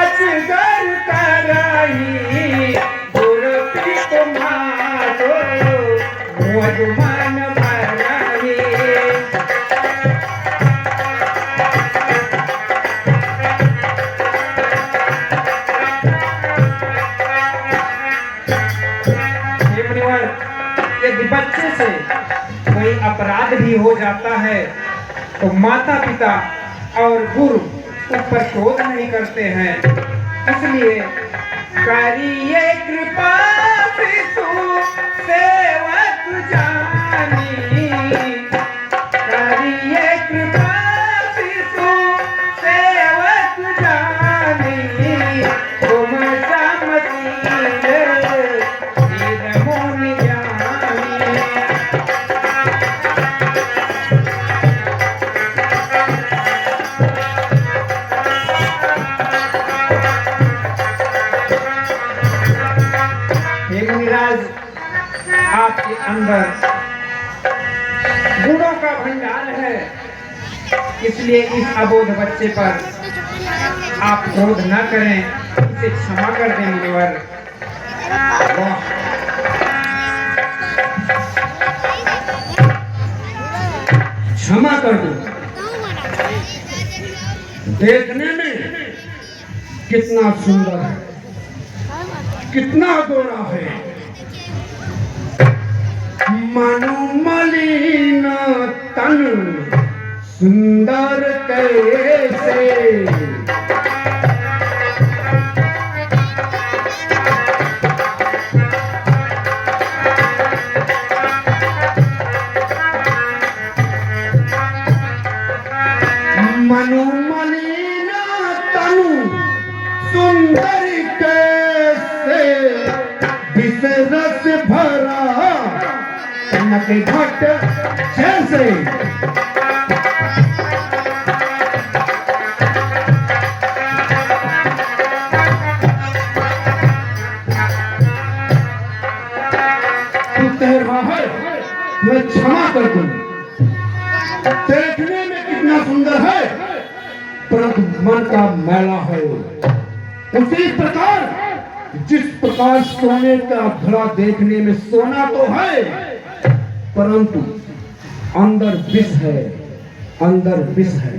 अजगर कराही। गुरपी तुम्हारो मधुमान भराही। हे मुनिवर, यदि बच्चे से कोई अपराध भी हो जाता है तो माता पिता और गुरु उस पर क्रोध नहीं करते हैं। इसलिए करिए कृपा शिशु सेवक जानी। करिए कृपा शिशु सेवक जानी। तुम समझिए धीर मोनि जानी। हे मुनिराज, आपके अंदर गुणों का भंडार है, इसलिए इस अबोध बच्चे पर आप क्रोध न करें, इसे क्षमा कर दें मुनिवर। क्षमा कर दो। देखने में कितना सुंदर है, कितना गोरा है। मनु मलिन तन सुंदर कैसे। मनु मलिन तनु सुंदर कैसे। विष रस भरा कनक घट जैसे। तू कह रहा है मैं क्षमा कर दूं। देखने में कितना सुंदर है परंतु मन का मैला है। उसी प्रकार जिस प्रकार सोने का घड़ा देखने में सोना तो है परंतु अंदर विष है, अंदर विष है।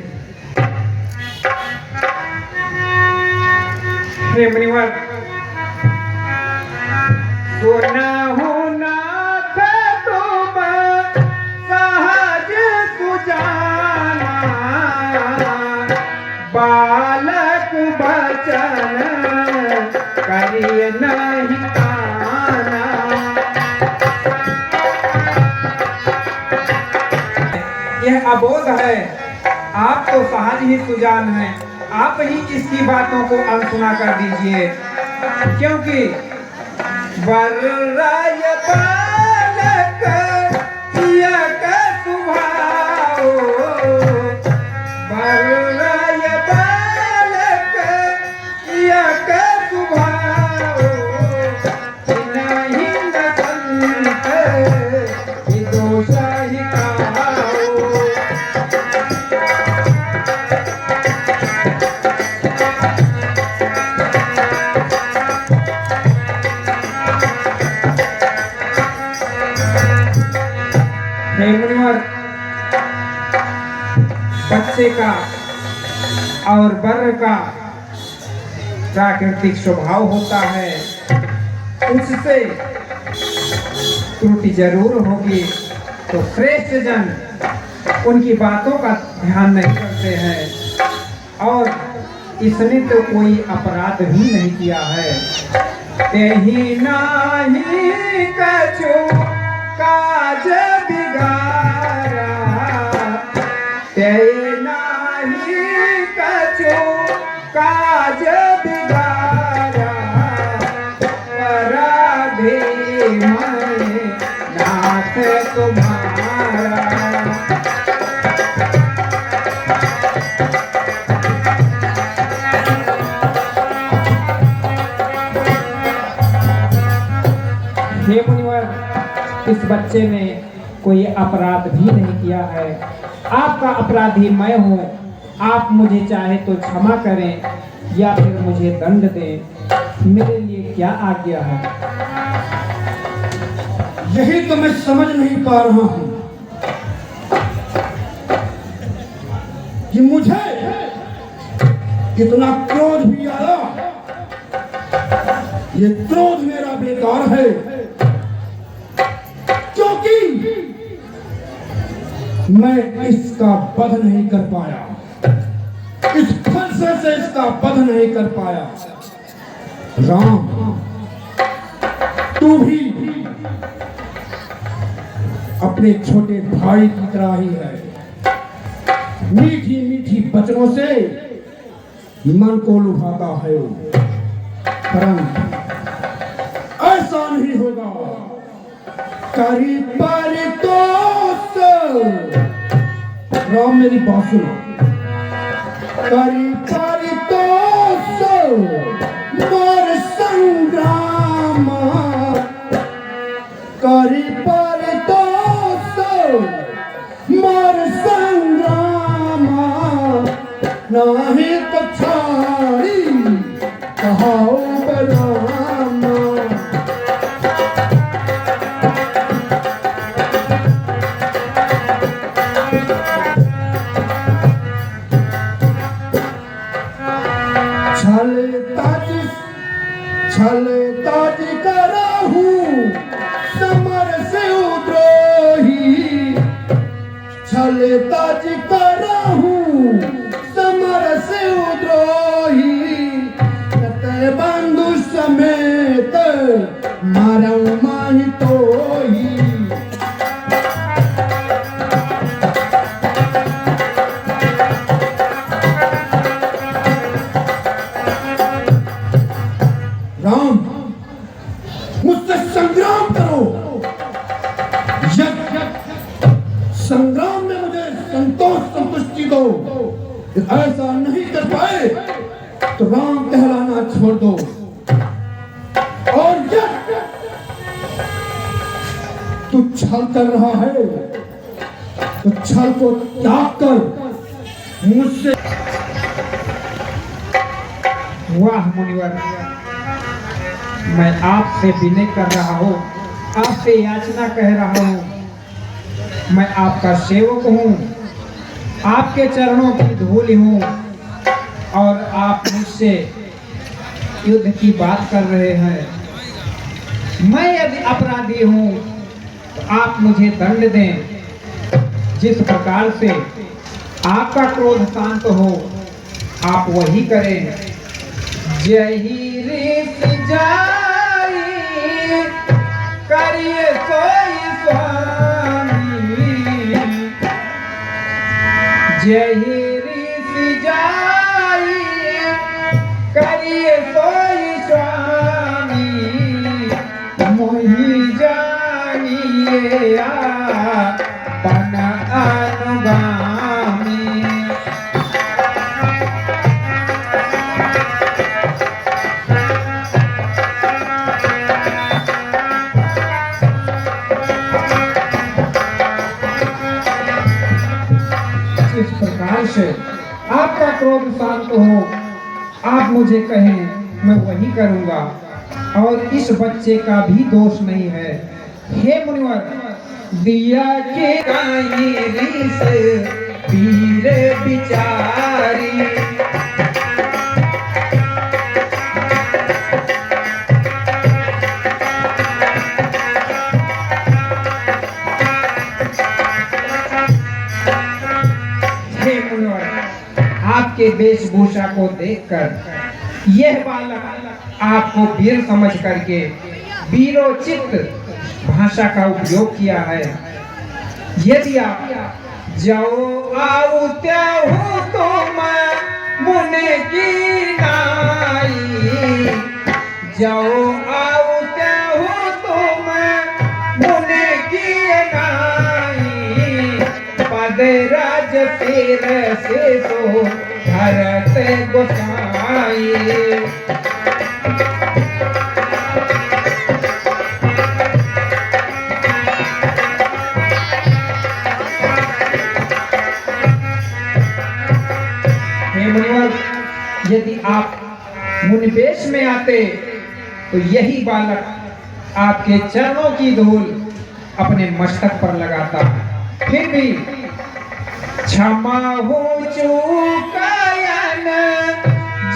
हे मुनिवर, सोना होना था तुम सहज सुजाना। बालक बचन करिए नहीं काना। यह अबोध है, आप तो सहज ही सुजान हैं। आप ही इसकी बातों को अनसुना कर दीजिए, क्योंकि वरराय बालक किया का सुभाओ। वरराय हे मुनिवर, बच्चे का और बर का प्राकृतिक स्वभाव होता है, उससे त्रुटि जरूर होगी, तो श्रेष्ठ जन उनकी बातों का ध्यान नहीं करते हैं। और इसने तो कोई अपराध भी नहीं किया है। तेहि नाही कछु काज बिगारा, तेहि नाही कछु काज बिगारा, अपराधी मैं नाथ तुम्हारा। हे मुनिवर, इस बच्चे ने कोई अपराध भी नहीं किया है। आपका अपराधी मैं हूँ। आप मुझे चाहे तो क्षमा करें या फिर मुझे दंड दें। मेरे लिए क्या आज्ञा है? यही तो मैं समझ नहीं पा रहा हूं कि मुझे कितना क्रोध भी आया। ये क्रोध मेरा बेकार है, क्योंकि मैं इसका वध नहीं कर पाया, इस फंसे से इसका वध नहीं कर पाया। राम, तू भी अपने छोटे भाई की तरह ही है। मीठी मीठी वचनों से मन को लुभाता है, परंतु ऐसा नहीं होगा। करी पर तो राम, मेरी बात सुनो। करी पर तो मोर संग्राम, करी पर तो मोर संग्राम, नहीं तो छाड़ी कहाओ बराम। छल ताज करहु समर से द्रोही, छल ताज करहु समर से द्रोही, कते बंधु समेत मारऊ माहि तोही। राम, मुझसे संग्राम करो। संग्राम में मुझे संतोष संतुष्टि दो। ऐसा नहीं कर पाए तो राम कहलाना छोड़ दो। और तू छल कर रहा है तो छल को त्याग कर मुझसे। वाह मुनिवर, मैं आपसे विनय कर रहा हूँ, आपसे याचना कह रहा हूँ। मैं आपका सेवक हूँ, आपके चरणों की धूल हूँ, और आप मुझसे युद्ध की बात कर रहे हैं। मैं यदि अपराधी हूँ तो आप मुझे दंड दें। जिस प्रकार से आपका क्रोध शांत हो, आप वही करें। जही रीत जाई करिए सोई स्वामी, जही रीत जाई करिए सोई स्वामी, मोहि जानिए आपन अनुगामी। इस प्रकार से हो आप मुझे कहें मैं वही करूँगा, और इस बच्चे का भी दोष नहीं है। हे मुनिवर, दिया के कायरी से पीर बिचारी, आपके वेशभूषा को देखकर यह बालक आपको वीर समझ करके वीरोचित भाषा का उपयोग किया है। यदि आप जाओ आओ त्याहू तो मुने की नाई, जाओ आओ त्याहू तो मुने की नाई, पद राज तेर से तो भरत गोसाई। यदि आप मुनिवेश में आते तो यही बालक आपके चरणों की धूल अपने मस्तक पर लगाता। फिर भी क्षमा हो चुकायन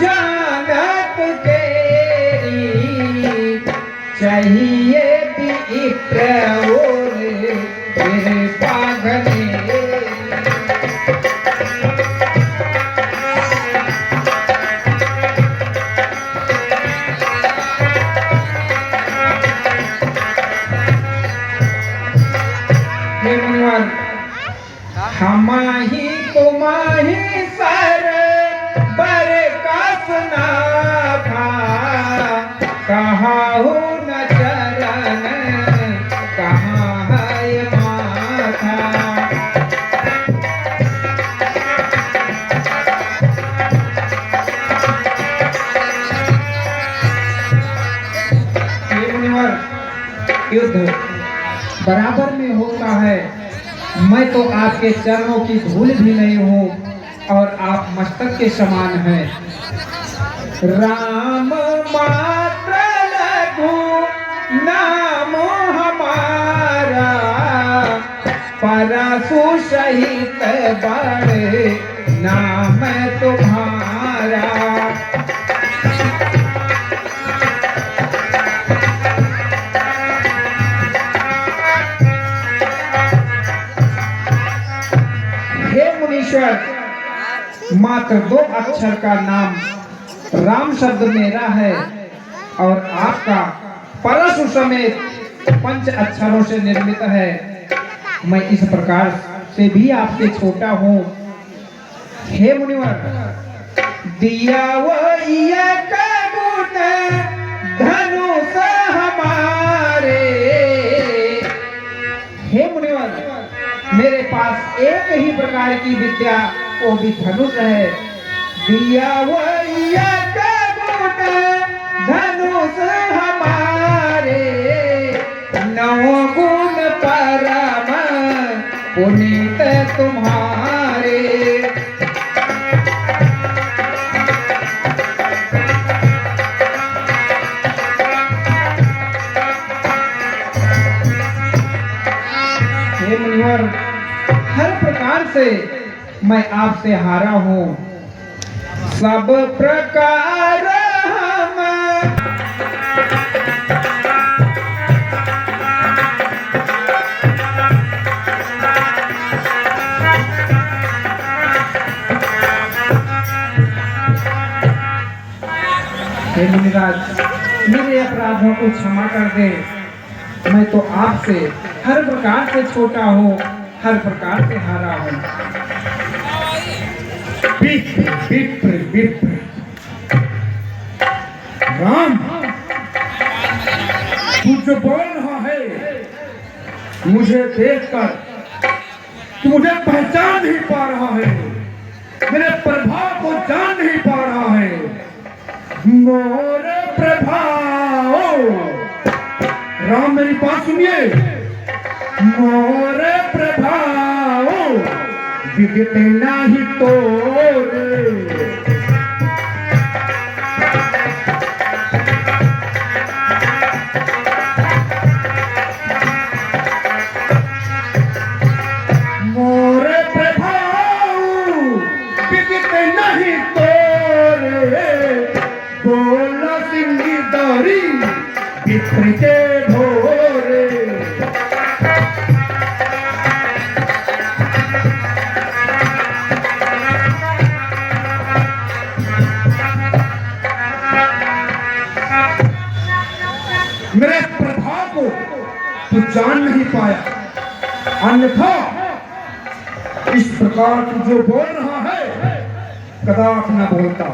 जानत तेरी, चाहिए विप्र और फिर पागने। हमाही तुम्हारी सर बर का सुना था, कहाँ हो न चरण कहाँ है माथा। युद्ध बराबर में होता है, मैं तो आपके चरणों की धूल भी नहीं हूँ और आप मस्तक के समान हैं। राम मात्र लघु नाम हमारा, परशु सहित बड़े नाम तुम्हारा। मात्र 2 अक्षर का नाम राम शब्द मेरा है और आपका परशु समेत 5 अक्षरों से निर्मित है। मैं इस प्रकार से भी आपसे छोटा हूँ। हे मुनिवर, दिया वही गुण धनुष हमारे। हे मुनिवर, मेरे पास एक ही प्रकार की विद्या वो भी धनुष है। दिया वही गुण धनुष हमारे, 9 गुण परम पुनीत तुम्हारे। हे मुनिवर, हर प्रकार से मैं आपसे हारा हूँ। सब प्रकार हम हे मुनिराज, मेरे अपराधों को क्षमा कर दे। मैं तो आपसे हर प्रकार से छोटा हूँ, हर प्रकार से हारा हूँ। विप्र विप्र विप्र, राम तू जो बोल रहा है मुझे देखकर तू मुझे पहचान नहीं पा रहा है, मेरे प्रभाव को जान नहीं पा रहा है। मोरे प्रभाव, राम मेरी बात सुनिए। मोरे प्रभाव विदित नहीं तोरे, प्रीते भोरे मेरे प्रभाव को तू जान नहीं पाया, अन्यथा इस प्रकार तू जो बोल रहा है कदापि न बोलता।